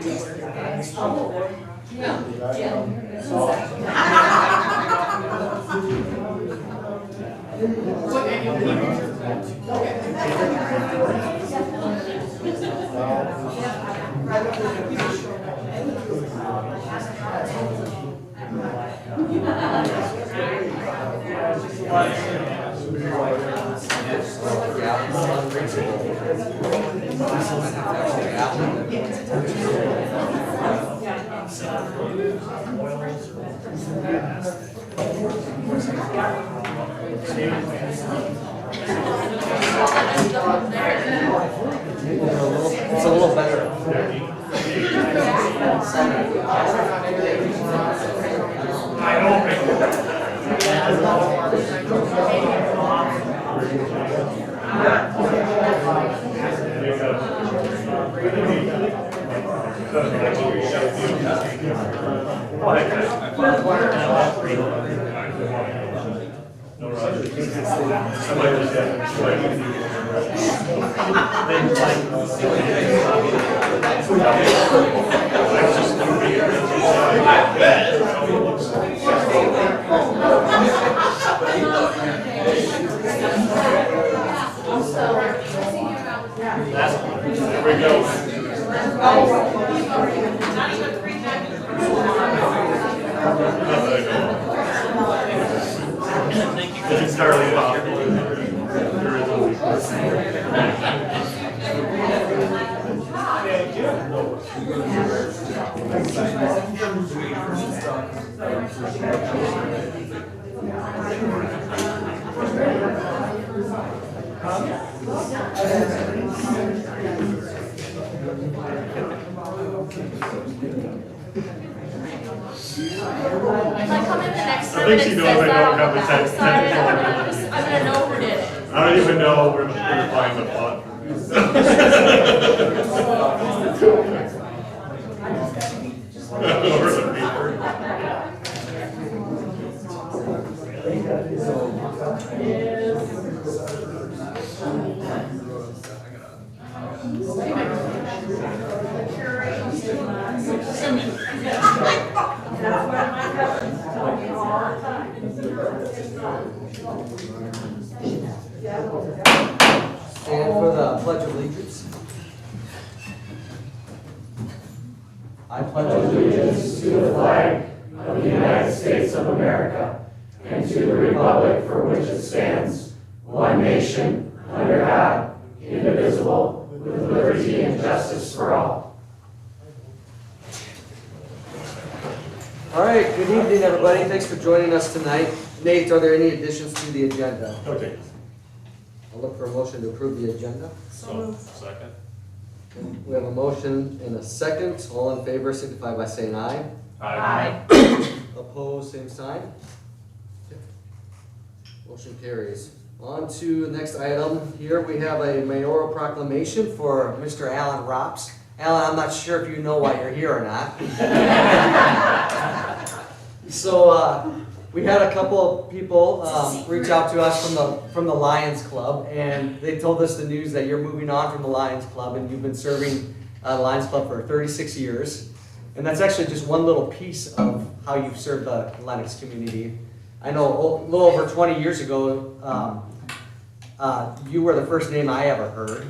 It's a little better. I don't There we go. It's entirely possible. If I come in the next time I think and she it knows says I that don't on have the the backside, technical. I'm gonna know who did it. I don't even know where to find the plot. Over the paper. Stand for the Pledge of Allegiance. I pledge allegiance to the flag of the United States of America and to the republic for which it stands, one nation, under God, indivisible, with liberty and justice for all. All right, good evening, everybody. Thanks for joining us tonight. Nate, are there any additions to the agenda? Okay. I'll look for a motion to approve the agenda. So, second. We have a motion and a second. All in favor signify by saying aye. Aye. Opposed, same sign. Motion carries. On to the next item. Here we have a mayoral proclamation for Mr. Alan Rops. Alan, I'm not sure if you know why you're here or not. So we had a couple of people reach out to us from the Lions Club, and they told us the news that you're moving on from the Lions Club, and you've been serving the Lions Club for 36 years. And that's actually just one little piece of how you've served the Lennox community. I know a little over 20 years ago, you were the first name I ever heard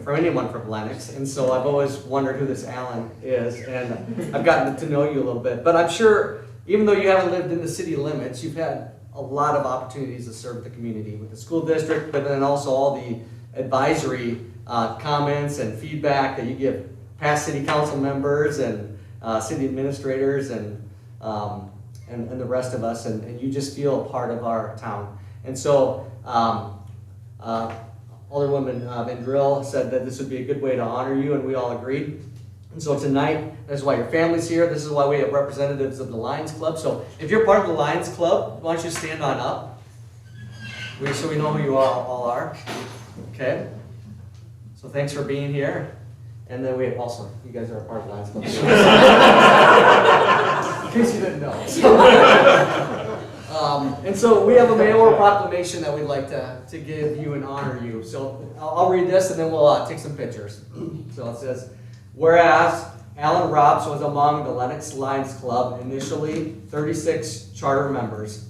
from anyone from Lennox, and so I've always wondered who this Alan is, and I've gotten to know you a little bit. But I'm sure, even though you haven't lived in the city limits, you've had a lot of opportunities to serve the community with the school district, but then also all the advisory comments and feedback that you give past city council members and city administrators and the rest of us, and you just feel a part of our town. And so Alderwoman Vendrill said that this would be a good way to honor you, and we all agreed. And so tonight, that's why your family's here. This is why we have representatives of the Lions Club. So if you're part of the Lions Club, why don't you stand on up? So we know who you all are. Okay. So thanks for being here. And then we also, you guys are a part of the Lions Club. In case you didn't know. And so we have a mayoral proclamation that we'd like to give you and honor you. So I'll read this and then we'll take some pictures. So it says, whereas Alan Robs was among the Lennox Lions Club, initially 36 charter members.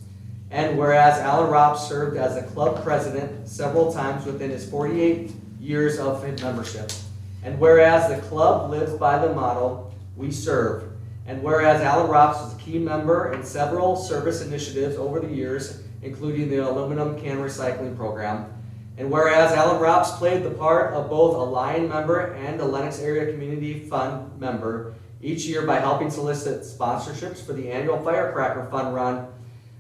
And whereas Alan Robs served as a club president several times within his 48 years of membership. And whereas the club lives by the motto, "We serve." And whereas Alan Robs was a key member in several service initiatives over the years, including the aluminum can recycling program. And whereas Alan Robs played the part of both a Lion member and a Lennox Area Community Fund member each year by helping solicit sponsorships for the annual Firecracker Fund run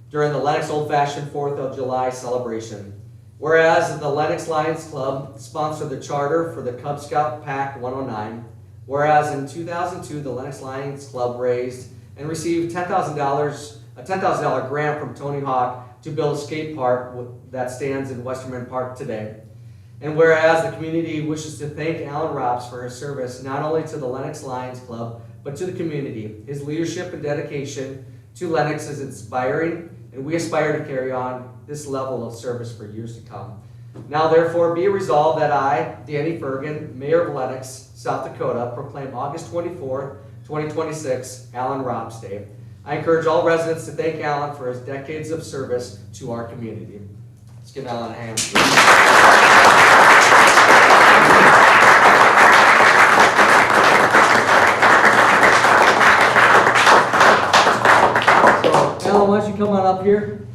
during the Lennox Old Fashioned 4th of July celebration. Whereas the Lennox Lions Club sponsored the charter for the Cub Scout Pack 109. Whereas in 2002, the Lennox Lions Club raised and received a $10,000 grant from Tony Hawk to build a skate park that stands in Westerman Park today. And whereas the community wishes to thank Alan Robs for his service not only to the Lennox Lions Club, but to the community. His leadership and dedication to Lennox is inspiring, and we aspire to carry on this level of service for years to come. Now therefore be it resolved that I, Danny Bergen, Mayor of Lennox, South Dakota, proclaim August 24, 2026, Alan Robs Day. I encourage all residents to thank Alan for his decades of service to our community. Let's give Alan a hand. So, Alan, why don't you come on up here?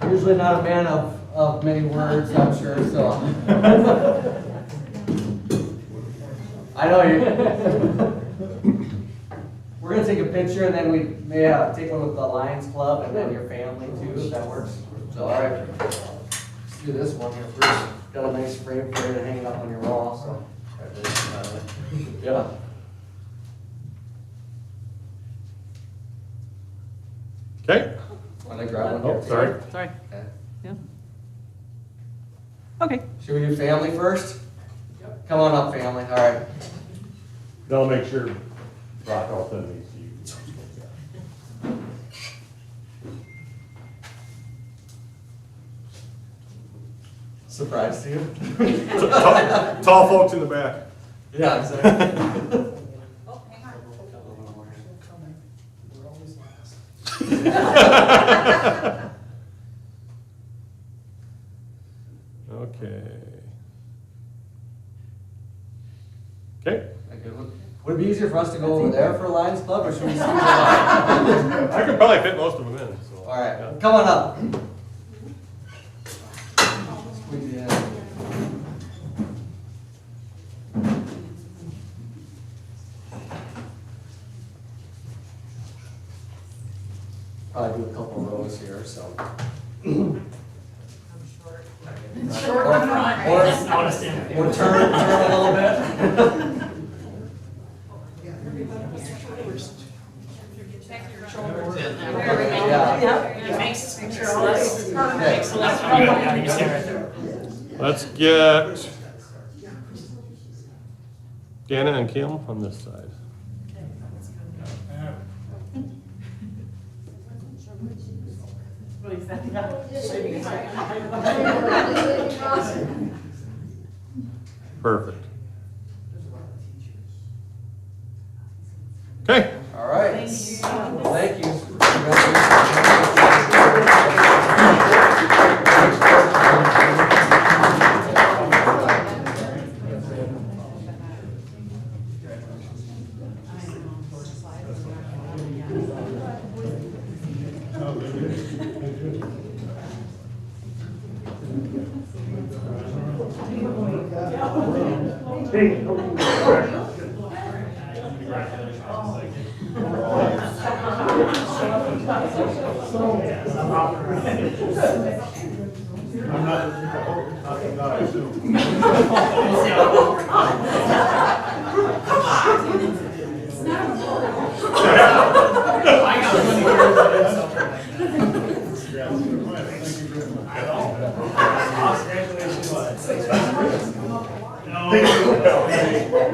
Usually not a man of many words, I'm sure, so. I know you. We're going to take a picture, and then we may take one with the Lions Club and then your family too, if that works. So, all right. Let's do this one here first. Got a nice frame for you to hang it up on your wall. So, yeah. Okay. Want to grab one? Oh, sorry. Sorry. Okay. Yeah. Okay. Should we do family first? Yep. Come on up, family. All right. I'll make sure Brock will send these to you. Surprise to you? Tall folks in the back. Yeah, exactly. Oh, hang on. We're always last. Okay. Okay. Would it be easier for us to go over there for Lions Club, or should we squeeze it in? I could probably fit most of them in. So. All right, Yeah. come on up. Squeeze it in. Probably do a couple rows here, so. Short one front. Or turn a little bit. There we go. Yeah. It makes this picture less, Okay. makes it less fun. Let's get Dana and Kim on this side. Perfect. Okay. All right. Thank you.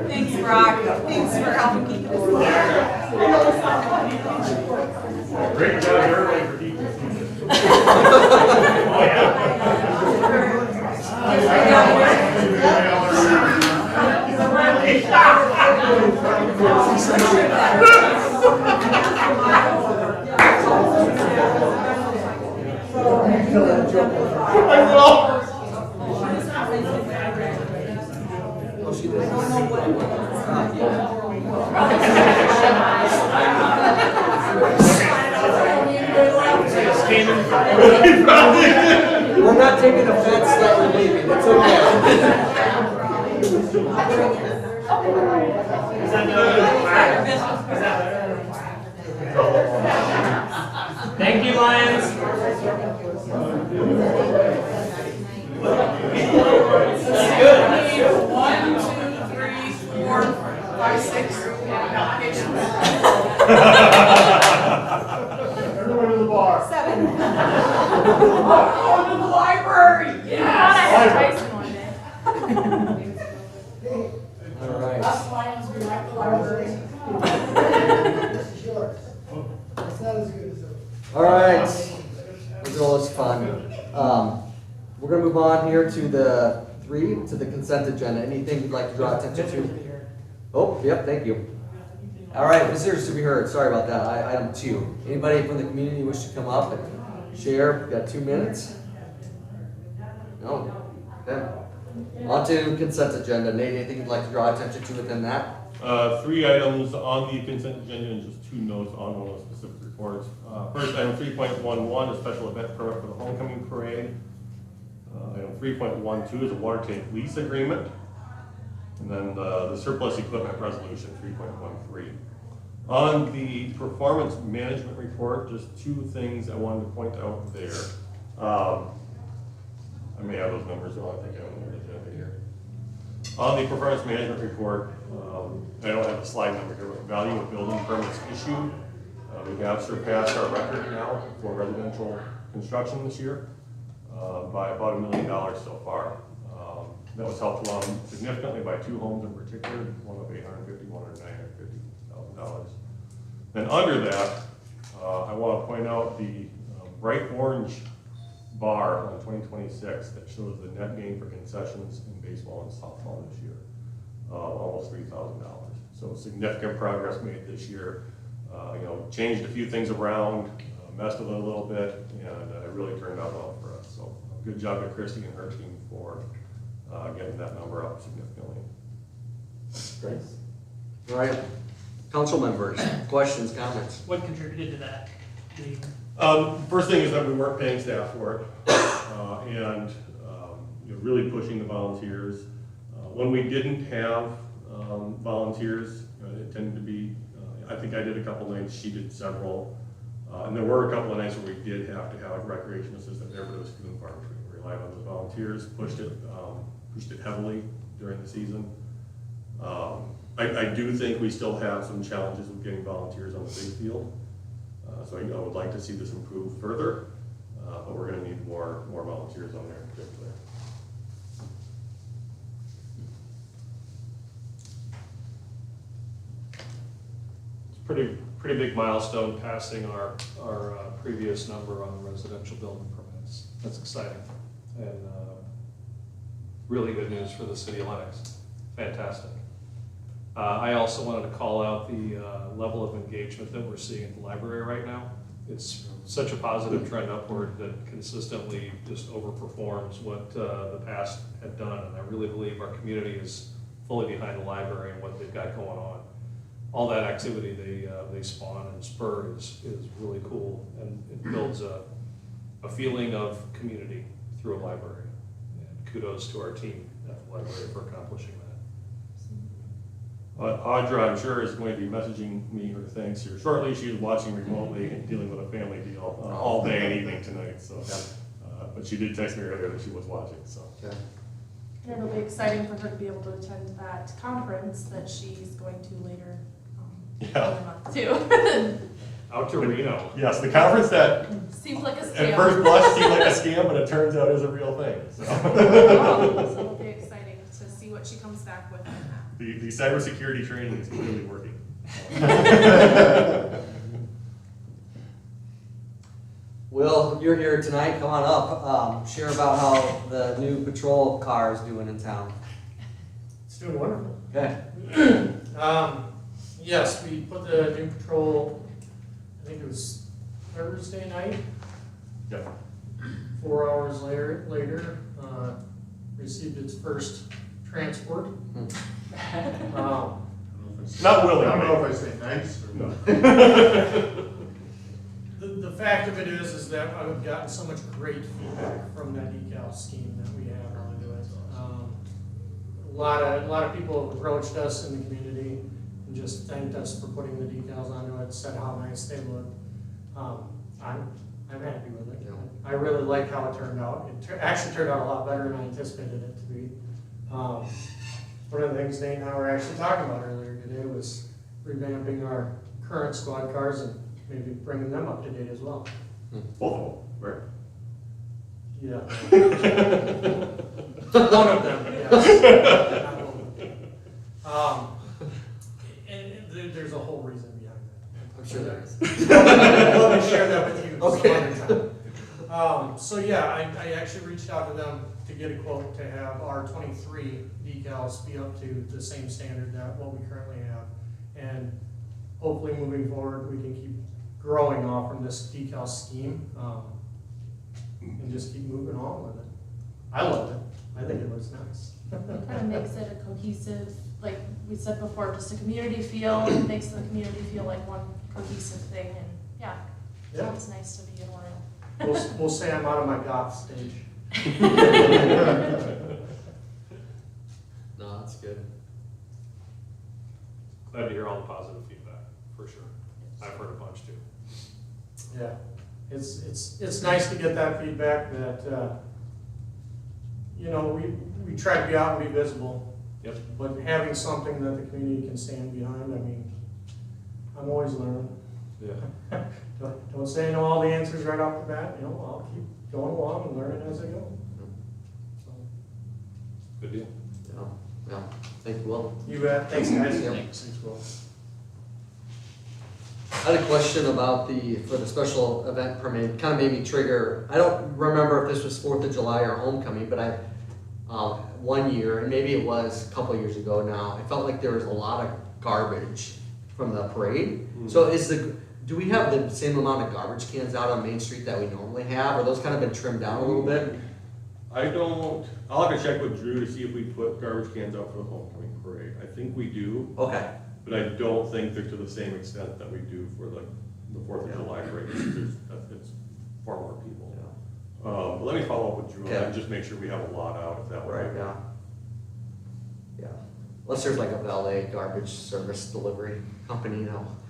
Thanks, Brock. Thanks for helping keep this going. Great job early for keeping us seated. Oh, yeah. Oh, she did. We're not taking offense that you're leaving. It's okay. Thank you, Lions. One, two, three, 4, 5, 6 applications. Everyone to the bar. 7. Going to the library. I Tyson one day. All right. Us Lions, we like the library. All right. Those are always fun. We're gonna move on here to the consent agenda. Anything you'd like to draw attention to? Oh, yep, thank you. All right, visitors to be heard. Sorry about that. Item 2. Anybody from the community wish to come up and share? We've got 2 minutes. No. Okay. On to consent agenda. Nate, anything you'd like to draw attention to within that? 3 items on the consent agenda and just 2 notes on one of the specific reports. First, item 3.11, a special event permit for the homecoming parade. Item 3.12 is a water tank lease agreement. And then the surplus equipment resolution, 3.13. On the performance management report, just 2 things I wanted to point out there. I may have those numbers wrong, I think I have them on the agenda here. On the performance management report, I don't have the slide number here, but value of building permits issued. We have surpassed our record now for residential construction this year by about $1 million so far. That was helped along significantly by 2 homes in particular, one of $850,000, one of $950,000. Then under that, I want to point out the bright orange bar on 2026 that shows the net gain for concessions in baseball and softball this year, almost $3,000. So significant progress made this year. Changed a few things around, messed with it a little bit, and it really turned out well for us. So good job to Christy and her team for getting that number up significantly. Great. All right. Council members, questions, comments? What contributed to that? First thing is that we weren't paying staff for it, and really pushing the volunteers. When we didn't have volunteers, it tended to be, I think I did a couple nights, she did several, and there were a couple of nights where we did have to have a recreation assistant there, but it was few and far between. We relied on those volunteers, pushed it heavily during the season. I do think we still have some challenges with getting volunteers on the big field. So I would like to see this improve further, but we're going to need more volunteers on there in particular. Pretty big milestone, passing our previous number on the residential building permits. That's exciting, and really good news for the city of Lennox. Fantastic. I also wanted to call out the level of engagement that we're seeing at the library right now. It's such a positive trend upward that consistently just overperforms what the past had done, and I really believe our community is fully behind the library and what they've got going on. All that activity they spawn and spur is really cool, and it builds a feeling of community through a library. And kudos to our team at the library for accomplishing that. Audra, I'm sure, is going to be messaging me her thanks here shortly. She was watching remotely and dealing with a family deal all day and evening tonight. So, but she did text me earlier that she was watching. So. Okay. And it'll be exciting for her to be able to attend that conference that she's going to later in the month too. Out to Reno. Yes, the conference that Seems like a scam. at first blush seemed like a scam, but it turns out is a real thing. So, So it'll be exciting to see what she comes back with. the cybersecurity training is clearly working. Will, you're here tonight. Come on up. Share about how the new patrol car is doing in town. It's doing wonderful. Okay. Yes, we put the new patrol, I think it was Thursday night, Yeah. 4 hours later, received its first transport. Not willing. I don't know if I say nice or No. The fact of it is that I've gotten so much great feedback from that decal scheme that we have onto it. A lot of people have approached us in the community and just thanked us for putting the decals onto it, said how nice they look. I'm happy with it. Yeah. I really like how it turned out. It actually turned out a lot better than I anticipated it to be. One of the things Nate and I were actually talking about earlier today was revamping our current squad cars and maybe bringing them up to date as well. Both of them, right? Yeah. One of them, yes. Not all of them. And there's a whole reason behind that. I'm sure there is. Let me share that with you Okay. some other time. So yeah, I actually reached out to them to get a quote to have our 23 decals be up to the same standard that what we currently have. And hopefully moving forward, we can keep growing off from this decal scheme and just keep moving on with it. I love it. I think it looks nice. It kind of makes it a cohesive, like we said before, just a community feel. It makes the community feel like one cohesive thing, and yeah, Yeah. it's nice to be in Oriole. We'll say I'm out of my goth stage. No, that's good. Glad to hear all the positive feedback, for sure. I've heard a bunch too. Yeah, it's nice to get that feedback that, we try to be out and be visible. Yep. But having something that the community can stand behind, I mean, I'm always learning. Yeah. Don't say I know all the answers right off the bat, I'll keep going along and learning as I go. So, Good deal. Yeah. Thank you, Will. you bet, thanks guys. Yep. Thanks, Will. I had a question about for the special event permit. Kind of made me trigger. I don't remember if this was 4th of July or homecoming, but one year, and maybe it was a couple years ago now, I felt like there was a lot of garbage from the parade. So do we have the same amount of garbage cans out on Main Street that we normally have? Or those kind of been trimmed down a little bit? I'll have to check with Drew to see if we put garbage cans out for the homecoming parade. I think we do, Okay. but I don't think they're to the same extent that we do for the 4th of July parade. It's far more people. But let me follow up with Drew on that and just make sure we have a lot out if that would Right, work. yeah. Unless there's like a valet garbage service delivery company,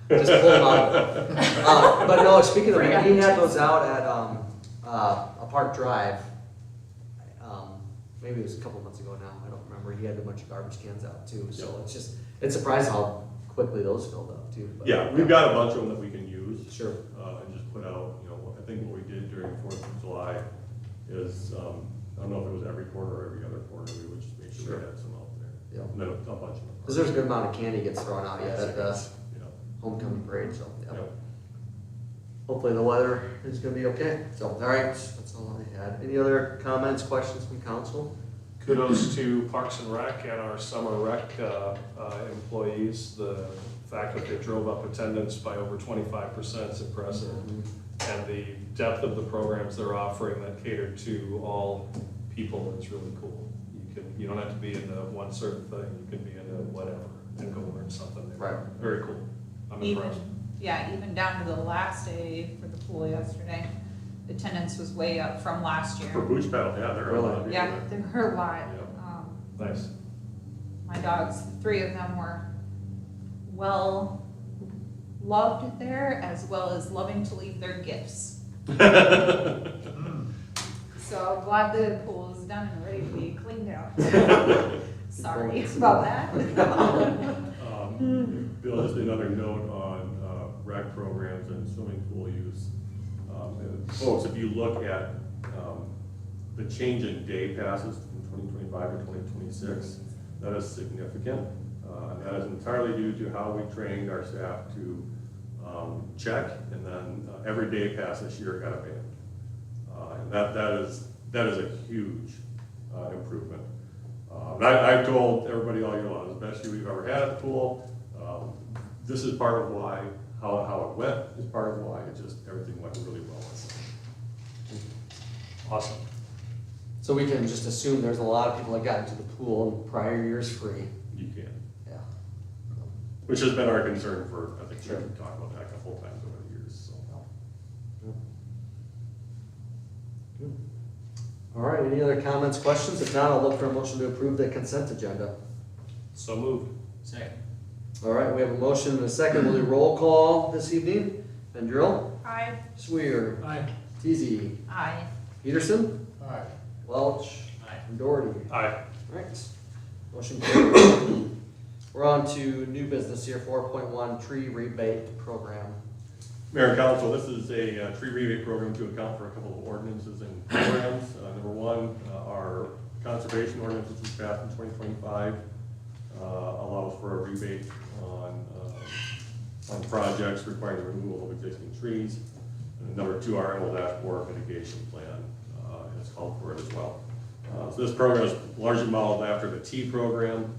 just pull them out. But no, speaking of that, he had those out at a Park Drive. Maybe it was a couple months ago now. I don't remember. He had a bunch of garbage cans out too. So it's surprising how quickly those filled up too. But, Yeah, we've got a bunch of them that we can use. Sure. And just put out, I think what we did during 4th of July is, I don't know if it was every quarter or every other quarter, we would just make sure we had some out there. Yeah. And then a bunch of them. Because there's a good amount of candy gets thrown out yet at the Yeah. homecoming parade. So yeah. Yep. Hopefully the weather is going to be okay. So all right, that's all I had. Any other comments, questions from council? Kudos to Parks and Rec and our summer rec employees. The fact that they drove up attendance by over 25% is impressive. And the depth of the programs they're offering that cater to all people is really cool. You don't have to be into one certain thing. You can be into whatever and go learn something new. Right. Very cool. I'm impressed. Even down to the last day for the pool yesterday, attendance was way up from last year. For Booch Battle, yeah, there are a lot of people Yeah, there. there were a lot. Yeah. Nice. My dogs, 3 of them were well loved there, as well as loving to leave their gifts. So I'm glad the pool is done and ready to be cleaned out. Sorry about that. Bill, just another note on rec programs and swimming pool use. Folks, if you look at the change in day passes from 2025 to 2026, that is significant. And that is entirely due to how we trained our staff to check, and then every day pass this year got a band. And that is a huge improvement. I've told everybody all year long, it's the best year we've ever had at the pool. This is part of why, how it went is part of why, it just, everything went really well. Awesome. So we can just assume there's a lot of people that got into the pool in prior years free. You can, Yeah. which has been our concern for, I think, Sure. we've talked about that a couple of times over the years, so. Good. All right, any other comments, questions? If not, I'll look for a motion to approve the consent agenda. So moved. Second. All right, we have a motion and a second. We'll do roll call this evening. Vendrill, I, Swear, Aye. Teasy, Aye. Peterson, Aye. Welch, Aye. and Doherty. Aye. All right, motion carries. We're on to new business here, 4.1 tree rebate program. Mayor and Council, this is a tree rebate program to account for a couple of ordinances and programs. Number one, our conservation ordinance, which was passed in 2025, allows for a rebate on projects requiring the removal of existing trees. And number two, our ML-4 mitigation plan is called for it as well. So this program is largely modeled after the T program.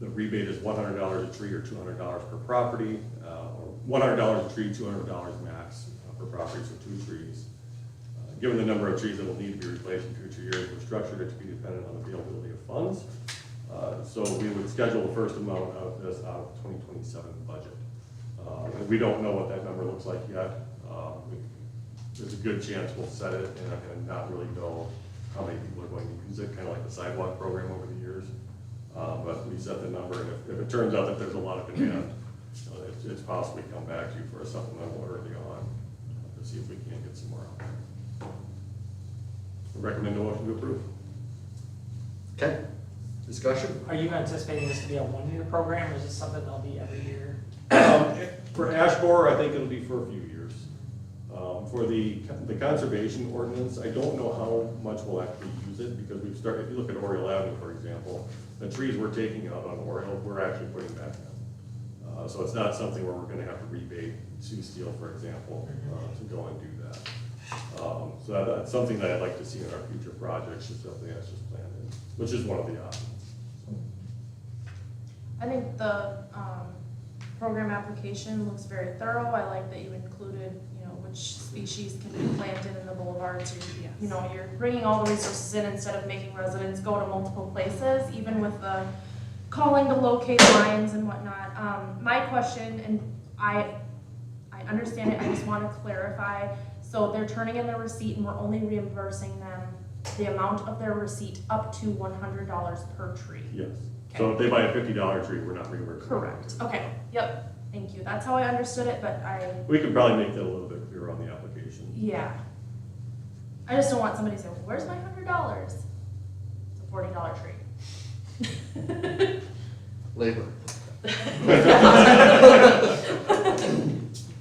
The rebate is $100 a tree or $200 per property, or $100 a tree, $200 max per property, so 2 trees. Given the number of trees that will need to be replaced in future years, we're structured it to be dependent on the availability of funds. So we would schedule the first amount of this out of 2027 budget. And we don't know what that number looks like yet. There's a good chance we'll set it and not really know how many people are going to use it, kind of like the sidewalk program over the years. But we set the number, and if it turns out that there's a lot of demand, it's possible we come back to you for a supplemental early on to see if we can get some more out there. We recommend a motion to approve. Okay, discussion? Are you anticipating this to be a one-year program, or is this something that'll be every year? For ash borer, I think it'll be for a few years. For the conservation ordinance, I don't know how much we'll actually use it, because we've started, if you look at Oriole Avenue, for example, the trees we're taking out on Oriole, we're actually putting back in. So it's not something where we're gonna have to rebate Sioux Steel, for example, to go and do that. So that's something that I'd like to see in our future projects, is something that's just planned in, which is one of the options. I think the, program application looks very thorough. I like that you included, which species can be planted in the boulevards. You're bringing all the resources in instead of making residents go to multiple places, even with the calling to locate lines and whatnot. My question, and I understand it, I just want to clarify. So they're turning in their receipt and we're only reimbursing them the amount of their receipt up to $100 per tree. Yes. So if they buy a $50 tree, we're not reimbursing. Correct. Okay. Yep. Thank you. That's how I understood it, but We could probably make that a little bit clearer on the application. yeah. I just don't want somebody to say, well, where's my $100? It's a $40 tree. Labor.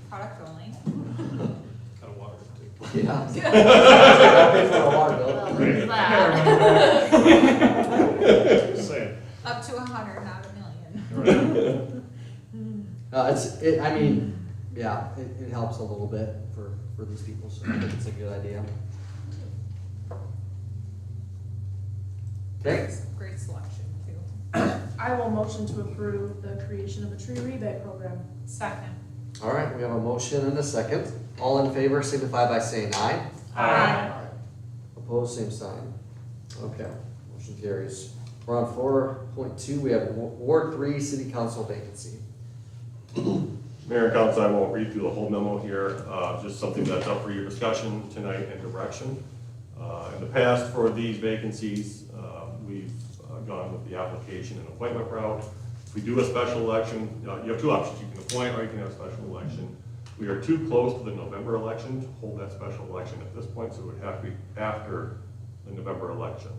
Product only. Kind of water too. Yeah. I'll pay for a water bill. Where's that? Just saying. Up to 100, not a million. It helps a little bit for these people, so I think it's a good idea. Okay, Great selection too. I will motion to approve the creation of a tree rebate program. Second. all right, we have a motion and a second. All in favor signify by saying aye. Aye. Opposed, same sign. Okay, motion carries. We're on 4.2, we have Ward 3 City Council vacancy. Mayor and Council, I won't read through the whole memo here, just something that's up for your discussion tonight and direction. In the past, for these vacancies, we've gone with the application and appointment route. If we do a special election, you have 2 options. You can appoint or you can have a special election. We are too close to the November election to hold that special election at this point, so it would have to be after the November election,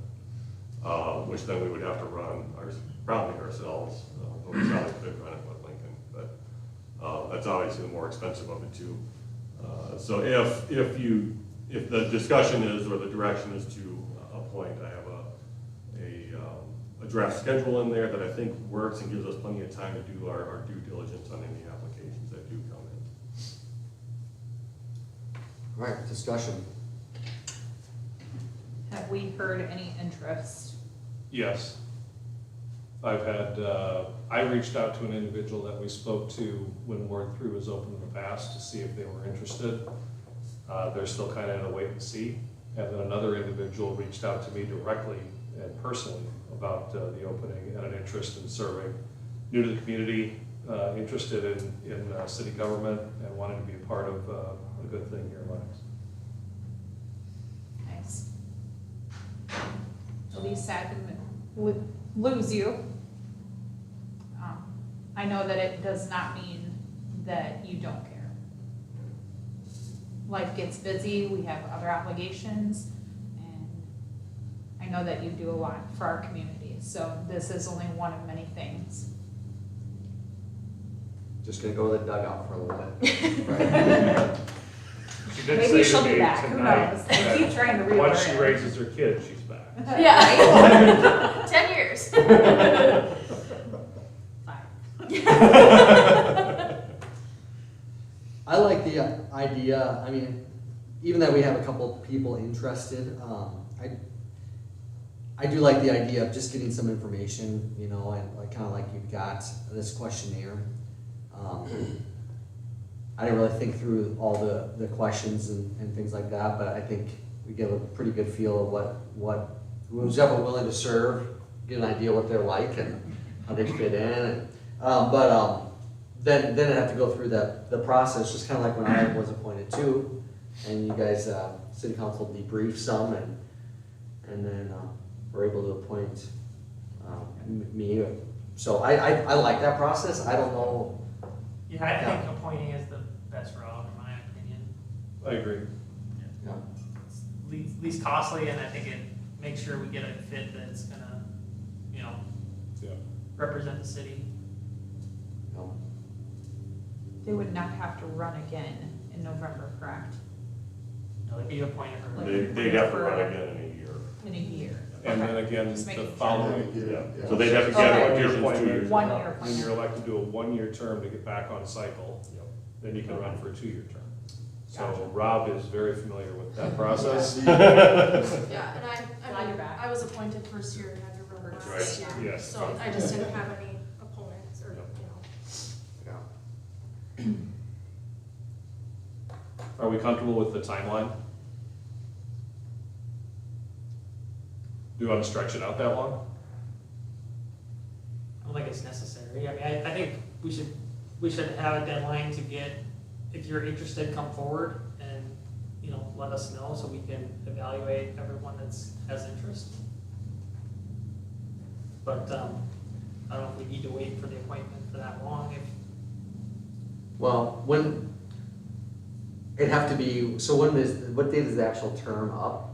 which then we would have to run probably ourselves. We probably could run it with Lincoln, but that's obviously the more expensive of the 2. So if the discussion is, or the direction is to appoint, I have a draft schedule in there that I think works and gives us plenty of time to do our due diligence on any applications that do come in. All right, discussion. Have we heard any interest Yes. I've had, I reached out to an individual that we spoke to when Ward 3 was open in the past to see if they were interested. They're still kind of in a wait and see. And then another individual reached out to me directly and personally about the opening and an interest in serving. New to the community, interested in city government and wanted to be a part of a good thing here in Lennox. Nice. It'll be sad to lose you. I know that it does not mean that you don't care. Life gets busy, we have other obligations, and I know that you do a lot for our community, so this is only one of many things. Just gonna go to the dugout for a little bit. She did Maybe say she'll to be me back, who tonight knows? I that keep trying to reel once her she in. raises her kid, she's back. Yeah. 10 years. I like the idea, I mean, even that we have a couple people interested, I do like the idea of just getting some information, you know, and like, kinda like you've got this questionnaire. I didn't really think through all the questions and things like that, but I think we get a pretty good feel of what who's ever willing to serve, get an idea what they're like and how they fit in. And, then I have to go through the process, just kind of like when I was appointed too, and you guys, city council debrief some, and then we're able to appoint me. So I like that process. I don't know. Yeah, I think appointing is the best route, in my opinion. I agree. Yeah. It's least costly, and I think it makes sure we get a fit that's gonna, you know, Yeah. represent the city. No. They would not have to run again in November, correct? You know, they'd be appointed for. They'd have to run again in a year. In a year. And Okay. then again, Just the making sure. following, Yeah, so they'd have to Okay. get one-year applications 2 appointment. years. 1 year Then appointment. you're elected to a 1-year term to get back on cycle, then you can run for a 2-year term. So Gotcha. Rob is very familiar with that process. Yeah, and Glad you're back. I was appointed first year and had to run That's last right. year. Yes. So I just didn't have any opponents or, Yep. you know. Yeah. Are we comfortable with the timeline? Do you want to stretch it out that long? I don't think it's necessary. I mean, I think we should have a deadline to get, if you're interested, come forward and, you know, let us know so we can evaluate everyone that's has interest. But, I don't know if we need to wait for the appointment for that long. Well, when it'd have to be. So what date is the actual term up?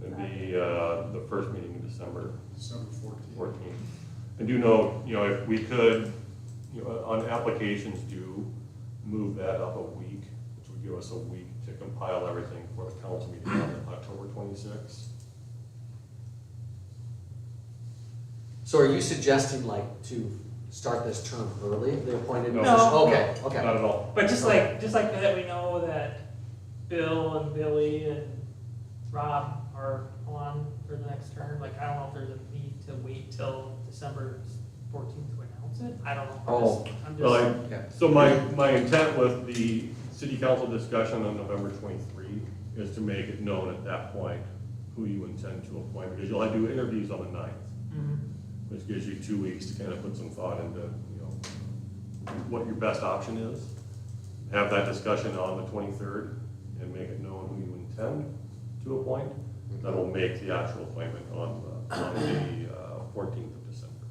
It'd be the first meeting in December. December 14th. I do know, if we could, on applications do move that up a week, which would give us a week to compile everything for the council meeting on October 26th. So are you suggesting like to start this term early, the appointed? No. No. Okay, Not okay. at all. But just like that, we know that Bill and Billy and Rob are on for the next term. Like, I don't know if there's a need to wait till December 14th to announce it. I don't know. Oh. I'm Well, just, Okay. So my intent with the city council discussion on November 23 is to make it known at that point who you intend to appoint, because you'll do interviews on the 9th, Mhm. which gives you 2 weeks to kind of put some thought into, what your best option is. Have that discussion on the 23rd and make it known who you intend to appoint. That will make the actual appointment on the 14th of December.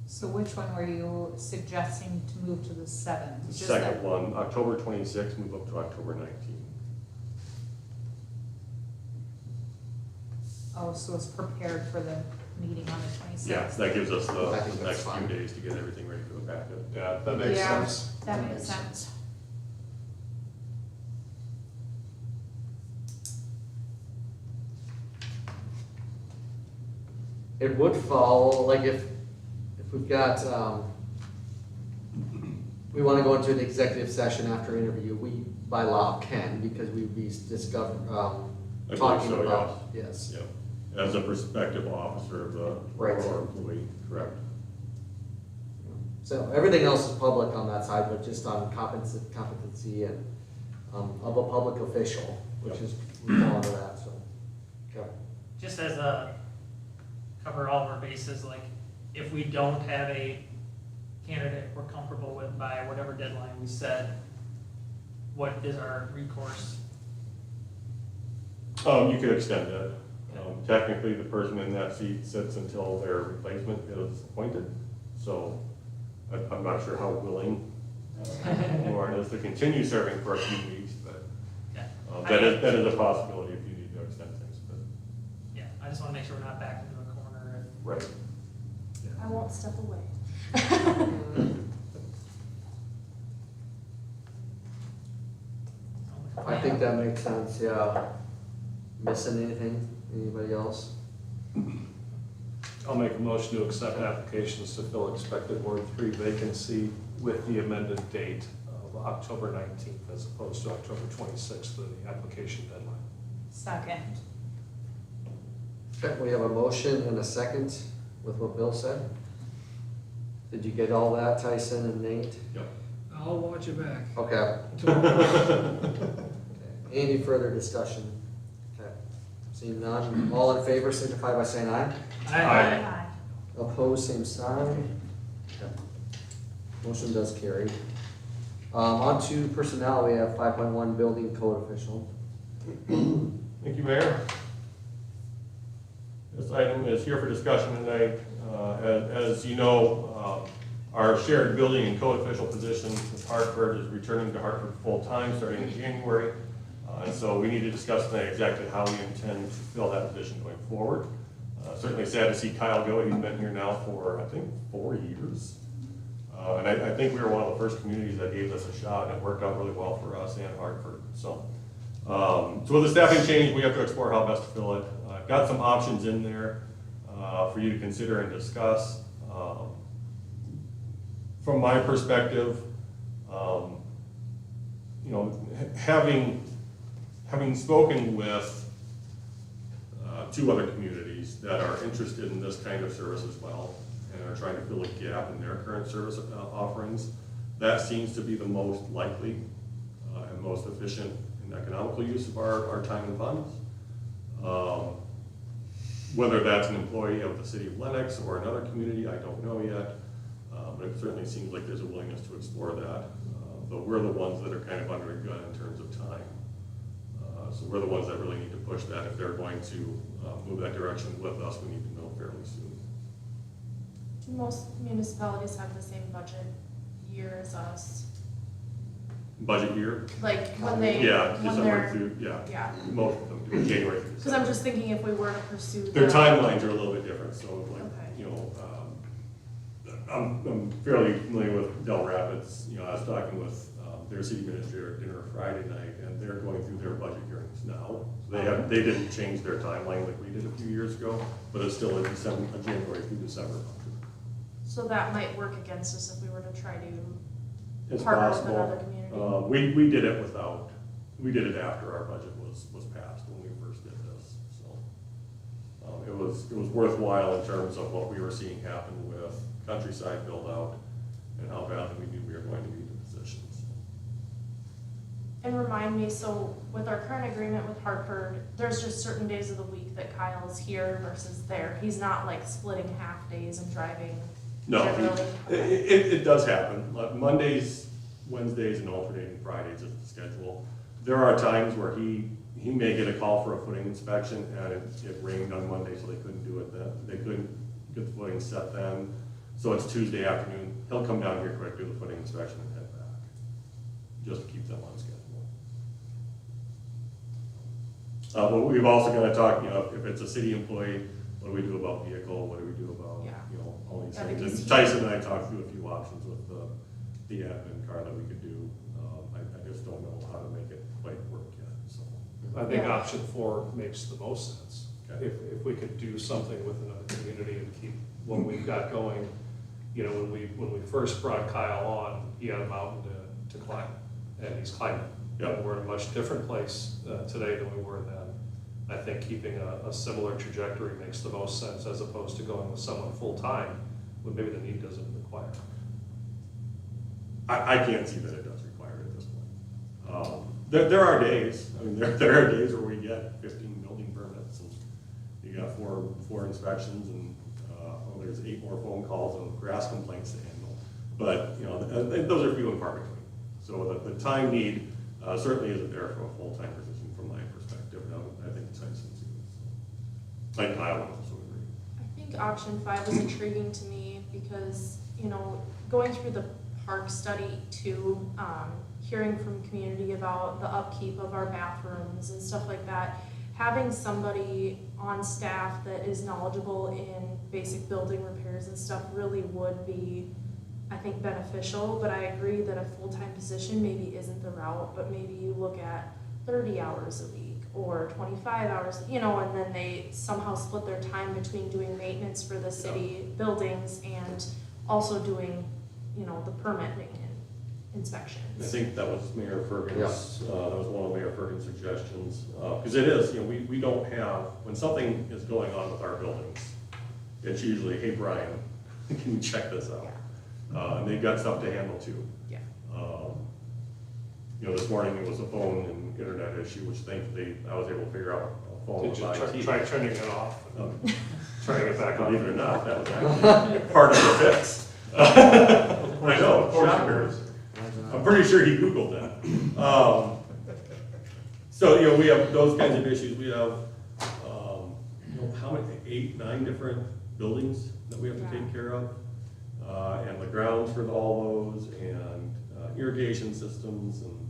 So which one were you suggesting to move to the 7th? The Just second that- one, October 26th, move up to October 19th. Oh, so it's prepared for the meeting on the 26th? Yeah, that gives us I think the that's next few fine. days to get everything ready for the packet. Yeah, that makes Yeah. sense. That makes sense. It would follow, like if we've got, we wanna go into an executive session after interview, we by law can, because we'd be I believe talking so, about, yes. Yeah, as a prospective officer of the, Right. or employee, correct? So everything else is public on that side, but just on competency and, of a public official, which is, we fall under that, so. Okay. Just as a, cover all of our bases, like, if we don't have a candidate we're comfortable with by whatever deadline we set, what is our recourse? You could extend it. Technically, the person in that seat sits until their replacement is appointed, so I'm not sure how willing Lauren is to continue serving for a few weeks, but Yeah. that is a possibility if you need to extend things, but. Yeah, I just wanna make sure we're not backed into a corner. Right. I won't step away. I think that makes sense, yeah. Missing anything? Anybody else? I'll make a motion to accept applications to fill expected Ward 3 vacancy with the amended date of October 19th as opposed to October 26th for the application deadline. Second. Okay, we have a motion and a second with what Bill said. Did you get all that, Tyson and Nate? Yep. I'll watch it back. Okay. Any further discussion? Okay. Seeing none, all in favor signify by saying aye. Aye. Opposed, same sign. Okay. Motion does carry. On to personnel, we have 5.1 building code official. Thank you, Mayor. This item is here for discussion tonight. As you know, our shared building and code official position with Hartford is returning to Hartford full-time starting in January. And so we need to discuss tonight exactly how we intend to fill that position going forward. Certainly sad to see Kyle go. He's been here now for, I think, 4 years. And I think we were one of the first communities that gave this a shot, and it worked out really well for us and Hartford. So with the staffing change, we have to explore how best to fill it. I've got some options in there for you to consider and discuss. From my perspective, you know, having spoken with 2 other communities that are interested in this kind of service as well and are trying to fill a gap in their current service offerings, that seems to be the most likely and most efficient and economical use of our time and funds. Whether that's an employee of the city of Lennox or another community, I don't know yet, but it certainly seems like there's a willingness to explore that. But we're the ones that are kind of under a gun in terms of time. So we're the ones that really need to push that. If they're going to move that direction with us, we need to know fairly soon. Do most municipalities have the same budget year as us? Budget year? Like when they, Yeah, when December they're, through, yeah, yeah. most of them do, January through Cause December. I'm just thinking if we were to pursue Their the- timelines are a little bit different, so like, Okay. you know, I'm fairly familiar with Del Rapids. You know, I was talking with their city administrator at dinner Friday night, and they're going through their budget hearings now. They didn't change their timeline like we did a few years ago, but it's still a January through December. So that might work against us if we were to try to It's partner with possible. another community. We did it without, we did it after our budget was passed when we first did this, so. It was worthwhile in terms of what we were seeing happen with countryside build out and how badly we knew we were going to need the positions. And remind me, so with our current agreement with Hartford, there's just certain days of the week that Kyle's here versus there. He's not like splitting half days and driving No, generally. it does happen. Like Mondays, Wednesdays, and alternating Fridays is the schedule. There are times where he may get a call for a footing inspection, and it rained on Monday, so they couldn't do it then. They couldn't get the footing set then, so it's Tuesday afternoon. He'll come down here quick, do the footing inspection, and head back, just to keep them on schedule. But we've also got to talk, you know, if it's a city employee, what do we do about vehicle? What do we do about, Yeah. you know, all these Yeah, things? because And Tyson and I talked through a few options with the admin car that we could do. I just don't know how to make it quite work yet, so. I think Yeah. option 4 makes the most sense. Okay. If we could do something with another community and keep what we've got going, you know, when we first brought Kyle on, he had a mountain to climb, and he's climbing. Yeah. And we're in a much different place today than we were then. I think keeping a similar trajectory makes the most sense as opposed to going with someone full-time when maybe the need doesn't require. I can't see that it does require it at this point. There are days, I mean, there are days where we get 15 building permits and you got four inspections and, there's 8 more phone calls and grass complaints to handle. But, you know, those are few and far between. So the time need certainly isn't there for a full-time position from my perspective. And I think it's nice to see it. So I would also agree. I think option 5 is intriguing to me because, you know, going through the park study too, hearing from community about the upkeep of our bathrooms and stuff like that, having somebody on staff that is knowledgeable in basic building repairs and stuff really would be, I think, beneficial. But I agree that a full-time position maybe isn't the route, but maybe you look at 30 hours a week or 25 hours, you know, and then they somehow split their time between doing maintenance for the city buildings and also doing, you know, the permit inspections. I think that was Mayor Ferguson's, that was one of Mayor Ferguson's suggestions. Because it is, you know, we don't have, when something is going on with our buildings, it's usually, hey, Brian, can you check this out? And they've got stuff to handle too. Yeah. You know, this morning it was a phone and internet issue, which thankfully I was able to figure out a phone Did with you IT. try turning it off? Try to get back on. Believe it or not, that was actually part of the fix. I know, shockers. I'm pretty sure he Googled that. So, you know, we have those kinds of issues. We have, you know, how many, 8, 9 different buildings that we have to take care of. And the grounds for all those, and irrigation systems, and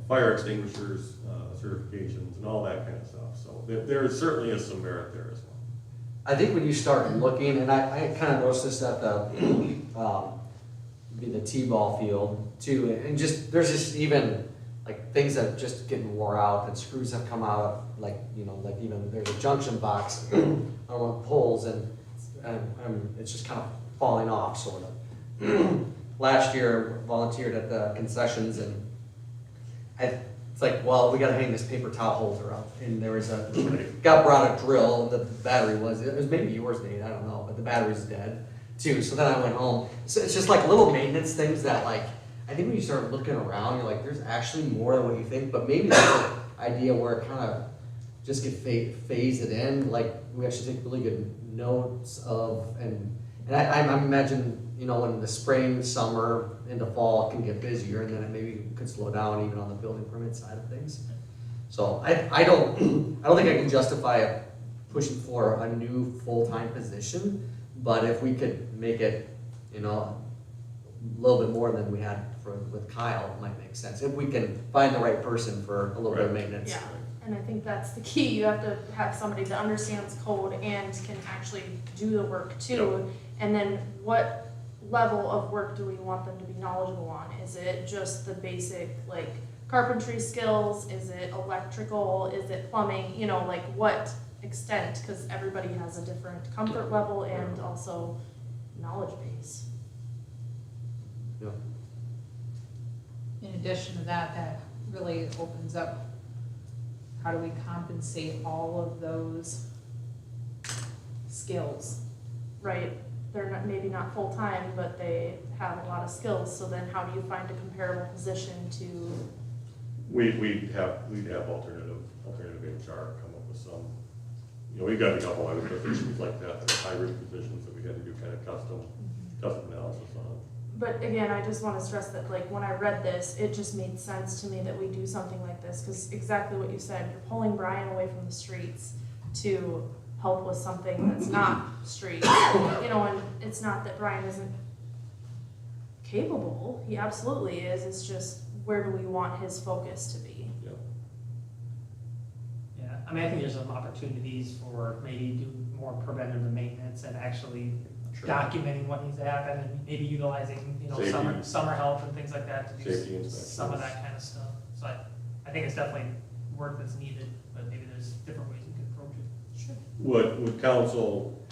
fire extinguishers, certifications, and all that kind of stuff. So there certainly is some merit there as well. I think when you start looking, and I kind of noticed this at the, be the T-ball field too, and just, there's just even like things that just getting wore out, and screws have come out of, like, you know, like even there's a junction box on poles, and it's just kind of falling off sort of. Last year, volunteered at the concessions, and it's like, well, we gotta hang this paper towel holder up, and there was got brought a drill, the battery was maybe yours, Nate, I don't know, but the battery's dead too, so then I went home. So it's just like little maintenance things that, like, I think when you start looking around, you're like, there's actually more than what you think, but maybe that's an idea where it kind of just get phase it in, like, we actually take really good notes of, and I imagine, you know, when the spring, summer, into fall can get busier, and then it maybe could slow down even on the building permit side of things. So I don't think I can justify pushing for a new full-time position, but if we could make it, you know, a little bit more than we had with Kyle, it might make sense. If we can find the right person for a little bit of maintenance. Yeah, and I think that's the key. You have to have somebody that understands code and can actually do the work too. Yep. And then what level of work do we want them to be knowledgeable on? Is it just the basic, like, carpentry skills? Is it electrical? Is it plumbing? You know, like, what extent? Because everybody has a different comfort level and also knowledge base. Yeah. In addition to that, that really opens up, how do we compensate all of those skills? Right, they're not, maybe not full-time, but they have a lot of skills, so then how do you find a comparable position to? We'd have alternative HR come up with some, you know, we've got a couple other positions like that are hybrid positions that we had to do kind of custom analysis on. But again, I just want to stress that, like, when I read this, it just made sense to me that we do something like this, because exactly what you said, you're pulling Brian away from the streets to help with something that's not streets, you know, and it's not that Brian isn't capable, he absolutely is, it's just, where do we want his focus to be? Yeah, I mean, I think there's some opportunities for maybe do more preventative maintenance and actually documenting what needs to happen, and maybe utilizing, you know, Safety. summer help and things like that to do Safety inspections. some of that kind of stuff. So I think it's definitely work that's needed, but maybe there's different ways we can approach it. Sure. Would council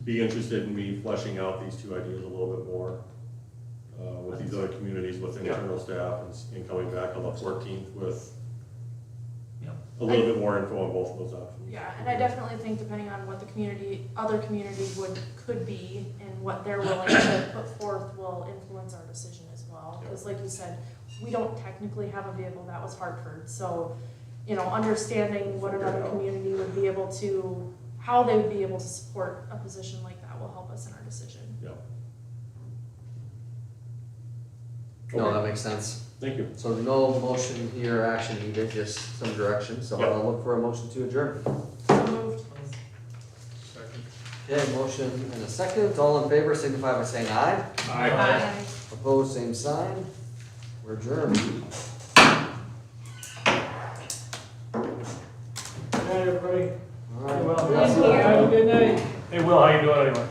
be interested in me fleshing out these two ideas a little bit more with these other communities, with internal staff, and coming back on the 14th with Yep. a little bit more info on both of those options. Yeah, and I definitely think depending on what the community, other communities could be and what they're willing to put forth will influence our decision as well. Because like you said, we don't technically have a vehicle, that was Hartford, so, you know, understanding what another community would be able to, how they would be able to support a position like that will help us in our decision. Yeah. No, that makes sense. Thank you. So no motion here, action needed, just some direction, so Yep. I'll look for a motion to adjourn. So moved. Second. Okay, motion and a second, all in favor signify by saying aye. Aye. Opposed, same sign. We're adjourned. Good night, everybody. All right. Well, Yeah, so- have a good night. Hey, Will, how you doing anyway?